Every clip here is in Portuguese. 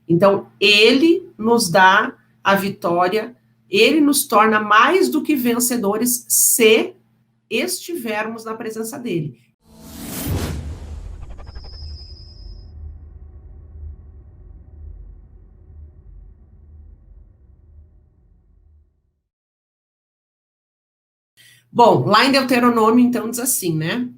Então, ele nos dá a vitória, ele nos torna mais do que vencedores se estivermos na presença dele. Bom, lá em Deuteronômio, então, diz assim, né?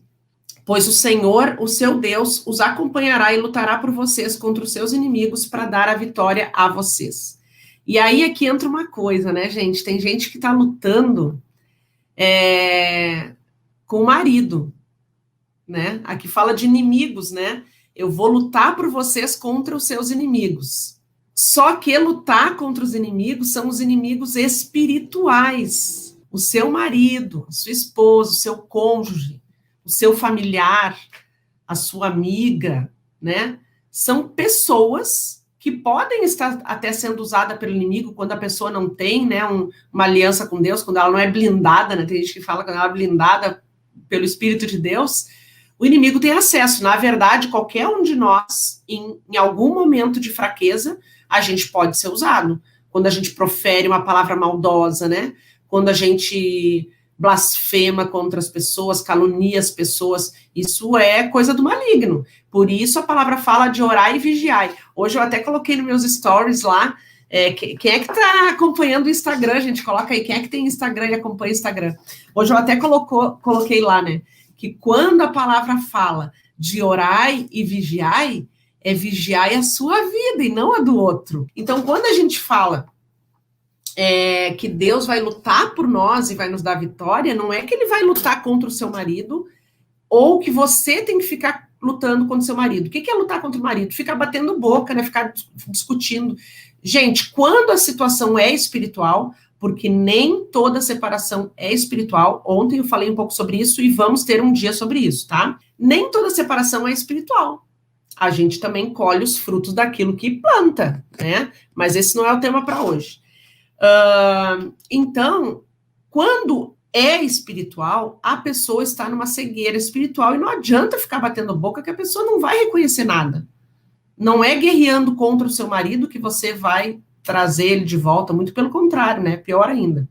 Pois o Senhor, o seu Deus, os acompanhará e lutará por vocês contra os seus inimigos para dar a vitória a vocês. E aí aqui entra uma coisa, né, gente? Tem gente que está lutando com o marido, né? Aqui fala de inimigos, né? Eu vou lutar por vocês contra os seus inimigos. Só que lutar contra os inimigos são os inimigos espirituais. O seu marido, a sua esposa, o seu cônjuge, o seu familiar, a sua amiga, né? São pessoas que podem estar até sendo usadas pelo inimigo quando a pessoa não tem, né, uma aliança com Deus, quando ela não é blindada, né? Tem gente que fala que ela é blindada pelo Espírito de Deus, o inimigo tem acesso. Na verdade, qualquer um de nós, em algum momento de fraqueza, a gente pode ser usado. Quando a gente profere uma palavra maldosa, né? Quando a gente blasfema contra as pessoas, calunia as pessoas, isso é coisa do maligno. Por isso a palavra fala de orar e vigiar. Hoje eu até coloquei nos meus stories lá, quem é que está acompanhando o Instagram, gente? Coloca aí, quem é que tem Instagram e acompanha o Instagram? Hoje eu até coloquei lá, né, que quando a palavra fala de orai e vigiai, é vigiai a sua vida e não a do outro. Então, quando a gente fala que Deus vai lutar por nós e vai nos dar vitória, não é que ele vai lutar contra o seu marido, ou que você tem que ficar lutando contra o seu marido. O que é lutar contra o marido? Ficar batendo boca, né? Ficar discutindo. Gente, quando a situação é espiritual, porque nem toda separação é espiritual, ontem eu falei um pouco sobre isso e vamos ter um dia sobre isso, tá? Nem toda separação é espiritual. A gente também colhe os frutos daquilo que planta, né? Mas esse não é o tema para hoje. Então, quando é espiritual, a pessoa está numa cegueira espiritual e não adianta ficar batendo boca que a pessoa não vai reconhecer nada. Não é guerreando contra o seu marido que você vai trazer ele de volta, muito pelo contrário, né? Pior ainda.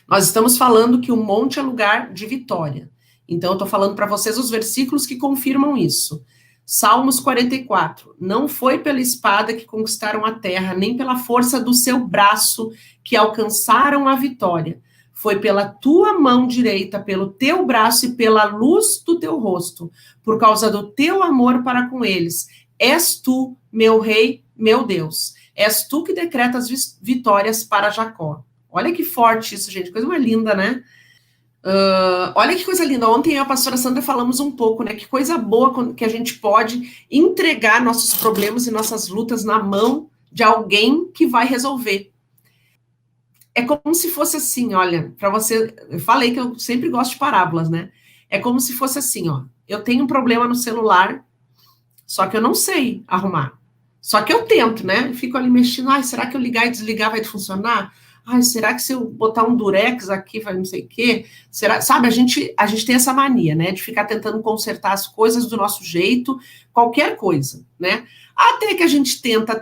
Nós estamos falando que o monte é lugar de vitória. Então, eu estou falando para vocês os versículos que confirmam isso. Salmos 44, não foi pela espada que conquistaram a terra, nem pela força do seu braço que alcançaram a vitória. Foi pela tua mão direita, pelo teu braço e pela luz do teu rosto, por causa do teu amor para com eles. És tu, meu rei, meu Deus. És tu que decretas vitórias para Jacó. Olha que forte isso, gente, coisa mais linda, né? Olha que coisa linda, ontem eu e a pastora Sandra falamos um pouco, né, que coisa boa que a gente pode entregar nossos problemas e nossas lutas na mão de alguém que vai resolver. É como se fosse assim, olha, para você, eu falei que eu sempre gosto de parábolas, né, é como se fosse assim, ó, eu tenho um problema no celular, só que eu não sei arrumar, só que eu tento, né, fico ali mexendo, será que eu ligar e desligar vai funcionar? Será que se eu botar um durex aqui vai não sei o quê? Será? Sabe, a gente tem essa mania, né, de ficar tentando consertar as coisas do nosso jeito, qualquer coisa, né? Até que a gente tenta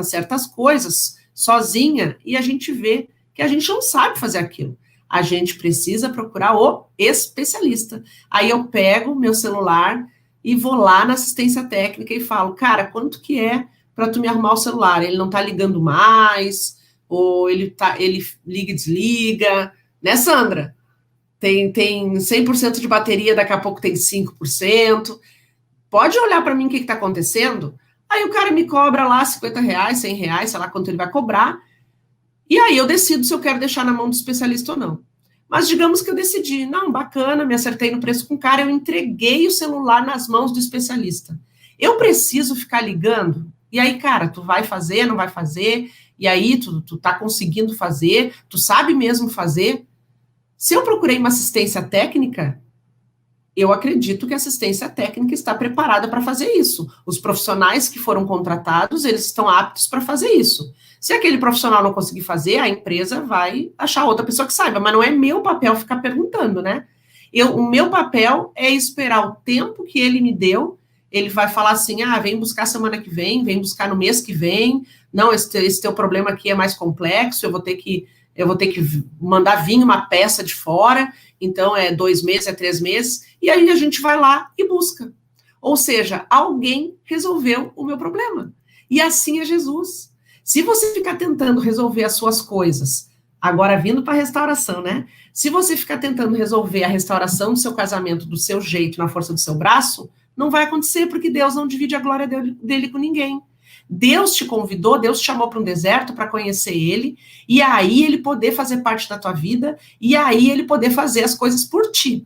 certas coisas sozinha e a gente vê que a gente não sabe fazer aquilo. A gente precisa procurar o especialista. Aí eu pego meu celular e vou lá na assistência técnica e falo, cara, quanto que é para tu me arrumar o celular? Ele não tá ligando mais, ou ele liga e desliga, né, Sandra? Tem 100% de bateria, daqui a pouco tem 5%. Pode olhar para mim o que está acontecendo? Aí o cara me cobra lá R$50, R$100, sei lá quanto ele vai cobrar, e aí eu decido se eu quero deixar na mão do especialista ou não. Mas digamos que eu decidi, não, bacana, me acertei no preço com o cara, eu entreguei o celular nas mãos do especialista. Eu preciso ficar ligando? E aí, cara, tu vai fazer, não vai fazer? E aí, tu tá conseguindo fazer? Tu sabe mesmo fazer? Se eu procurei uma assistência técnica, eu acredito que a assistência técnica está preparada para fazer isso. Os profissionais que foram contratados, eles estão aptos para fazer isso. Se aquele profissional não conseguir fazer, a empresa vai achar outra pessoa que saiba, mas não é meu papel ficar perguntando, né? O meu papel é esperar o tempo que ele me deu Ele vai falar assim, vem buscar semana que vem buscar no mês que vem, não, esse teu problema aqui é mais complexo, eu vou ter que mandar vir uma peça de fora, então é 2 meses, é 3 meses, e aí a gente vai lá e busca. Ou seja, alguém resolveu o meu problema. E assim é Jesus. Se você ficar tentando resolver as suas coisas, agora vindo para a restauração, né? Se você ficar tentando resolver a restauração do seu casamento do seu jeito, na força do seu braço, não vai acontecer, porque Deus não divide a glória dele com ninguém. Deus te convidou, Deus te chamou para um deserto para conhecer ele, e aí ele poder fazer parte da tua vida, e aí ele poder fazer as coisas por ti.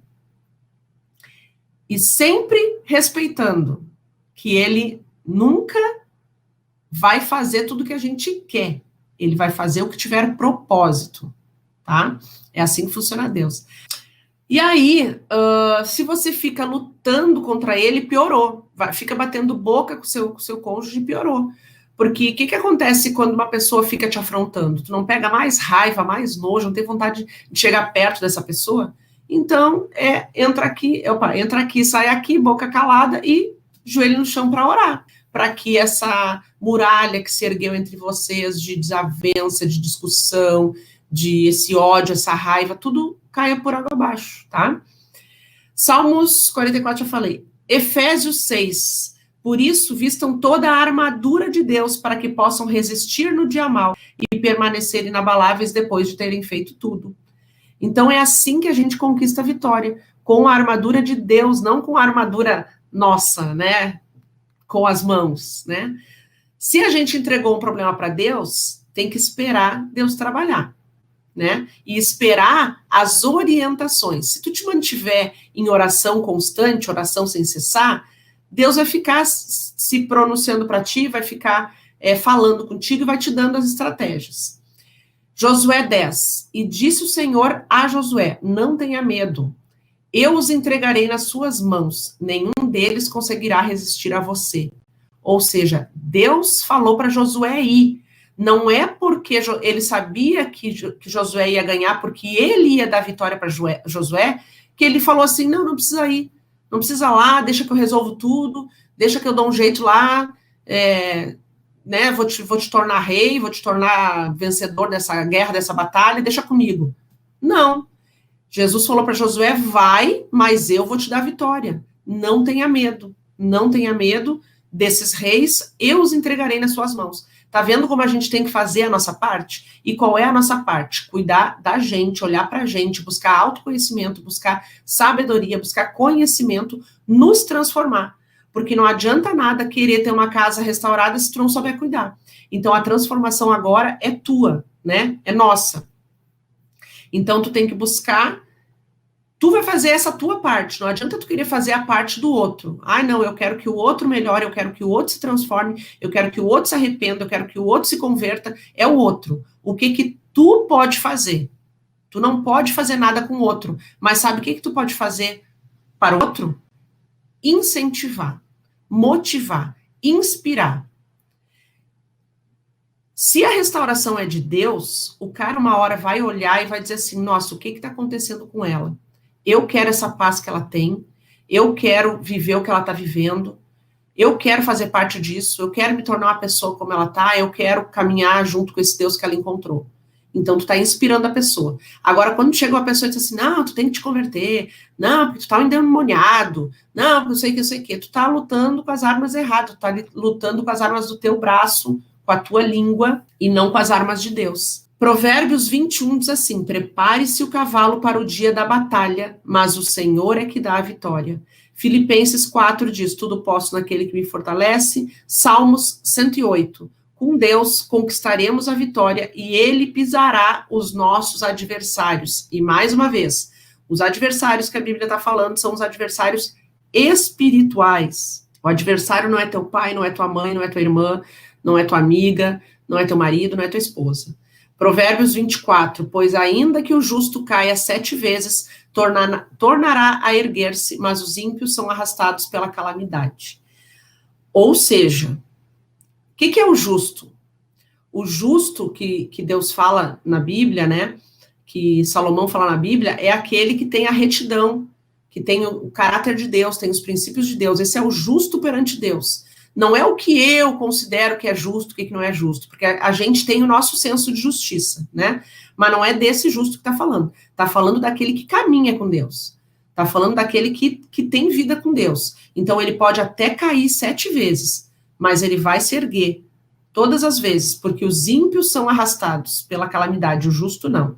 E sempre respeitando que ele nunca vai fazer tudo que a gente quer. Ele vai fazer o que tiver propósito, tá? É assim que funciona Deus. E aí, se você fica lutando contra ele, piorou. Fica batendo boca com o seu cônjuge, piorou. Porque o que acontece quando uma pessoa fica te afrontando? Tu não pega mais raiva, mais nojo, não tem vontade de chegar perto dessa pessoa? Então, entra aqui, sai aqui, boca calada e joelho no chão para orar. Para que essa muralha que se ergueu entre vocês de desavença, de discussão, de esse ódio, essa raiva, tudo caia por água abaixo, tá? Salmos 44, eu falei. Efésios 6. Por isso, vistam toda a armadura de Deus para que possam resistir no dia mau e permanecer inabaláveis depois de terem feito tudo. Então, é assim que a gente conquista a vitória, com a armadura de Deus, não com a armadura nossa, né? Com as mãos, né? Se a gente entregou um problema para Deus, tem que esperar Deus trabalhar, né? E esperar as orientações. Se tu te mantiver em oração constante, oração sem cessar, Deus vai ficar se pronunciando para ti, vai ficar falando contigo e vai te dando as estratégias. Josué 10. E disse o Senhor a Josué, não tenha medo, eu os entregarei nas suas mãos, nenhum deles conseguirá resistir a você. Ou seja, Deus falou para Josué ir. Não é porque ele sabia que Josué ia ganhar, porque ele ia dar vitória para Josué, que ele falou assim, não precisa ir, não precisa lá, deixa que eu resolvo tudo, deixa que eu dou um jeito lá, né, vou te tornar rei, vou te tornar vencedor dessa guerra, dessa batalha, deixa comigo. Não. Jesus falou para Josué, vai, mas eu vou te dar vitória. Não tenha medo desses reis, eu os entregarei nas suas mãos. Tá vendo como a gente tem que fazer a nossa parte? E qual é a nossa parte? Cuidar da gente, olhar pra gente, buscar autoconhecimento, buscar sabedoria, buscar conhecimento, nos transformar. Porque não adianta nada querer ter uma casa restaurada se tu não souber cuidar. Então a transformação agora é tua, né? É nossa. Então, tu tem que buscar, tu vai fazer essa tua parte, não adianta tu querer fazer a parte do outro. Não, eu quero que o outro melhore, eu quero que o outro se transforme, eu quero que o outro se arrependa, eu quero que o outro se converta, é o outro. O que tu pode fazer? Tu não pode fazer nada com o outro, mas sabe o que tu pode fazer para o outro? Incentivar, motivar, inspirar. Se a restauração é de Deus, o cara uma hora vai olhar e vai dizer assim, nossa, o que está acontecendo com ela? Eu quero essa paz que ela tem, eu quero viver o que ela está vivendo, eu quero fazer parte disso, eu quero me tornar uma pessoa como ela está, eu quero caminhar junto com esse Deus que ela encontrou. Então, tu está inspirando a pessoa. Agora, quando chega uma pessoa e diz assim, não, tu tem que te converter, não, porque tu tá endemoniado, não, porque eu sei que, tu tá lutando com as armas erradas, tu tá lutando com as armas do teu braço, com a tua língua e não com as armas de Deus. Provérbios 21 diz assim, prepare-se o cavalo para o dia da batalha, mas o Senhor é que dá a vitória. Filipenses 4 diz, tudo posso naquele que me fortalece. Salmos 108, com Deus conquistaremos a vitória e ele pisará os nossos adversários. E mais uma vez, os adversários que a Bíblia está falando são os adversários espirituais. O adversário não é teu pai, não é tua mãe, não é tua irmã, não é tua amiga, não é teu marido, não é tua esposa. Provérbios 24, pois ainda que o justo caia 7 vezes, tornará a erguer-se, mas os ímpios são arrastados pela calamidade. Ou seja, o que é o justo? O justo que Deus fala na Bíblia, né, que Salomão fala na Bíblia, é aquele que tem a retidão, que tem o caráter de Deus, tem os princípios de Deus. Esse é o justo perante Deus. Não é o que eu considero que é justo, o que não é justo, porque a gente tem o nosso senso de justiça, né? Mas não é desse justo que está falando. Está falando daquele que caminha com Deus. Está falando daquele que tem vida com Deus. Então ele pode até cair 7 vezes, mas ele vai se erguer todas as vezes, porque os ímpios são arrastados pela calamidade, o justo não.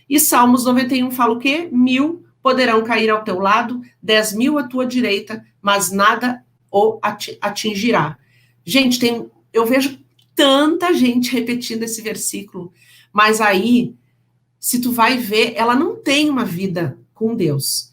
E Salmos 91 fala o quê? 1.000 poderão cair ao teu lado, 10.000 à tua direita, mas nada o atingirá. Gente, eu vejo tanta gente repetindo esse versículo, mas aí, se tu vai ver, ela não tem uma vida com Deus.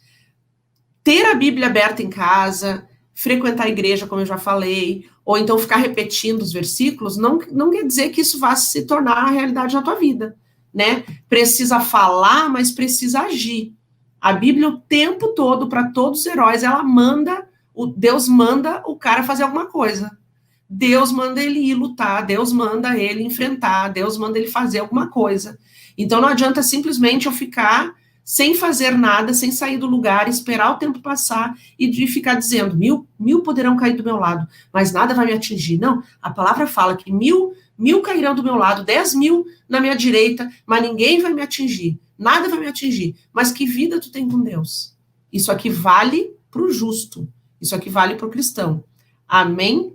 Ter a Bíblia aberta em casa, frequentar a igreja, como eu já falei, ou então ficar repetindo os versículos, não quer dizer que isso vá se tornar a realidade na tua vida, né? Precisa falar, mas precisa agir. A Bíblia o tempo todo, para todos os heróis, ela manda, Deus manda o cara fazer alguma coisa. Deus manda ele ir lutar, Deus manda ele enfrentar, Deus manda ele fazer alguma coisa. Então não adianta simplesmente eu ficar sem fazer nada, sem sair do lugar, esperar o tempo passar e de ficar dizendo, 1.000 poderão cair do meu lado, mas nada vai me atingir. Não, a palavra fala que 1.000 cairão do meu lado, 10.000 na minha direita, mas ninguém vai me atingir, nada vai me atingir. Mas que vida tu tem com Deus? Isso aqui vale para o justo, isso aqui vale para o cristão. Amém?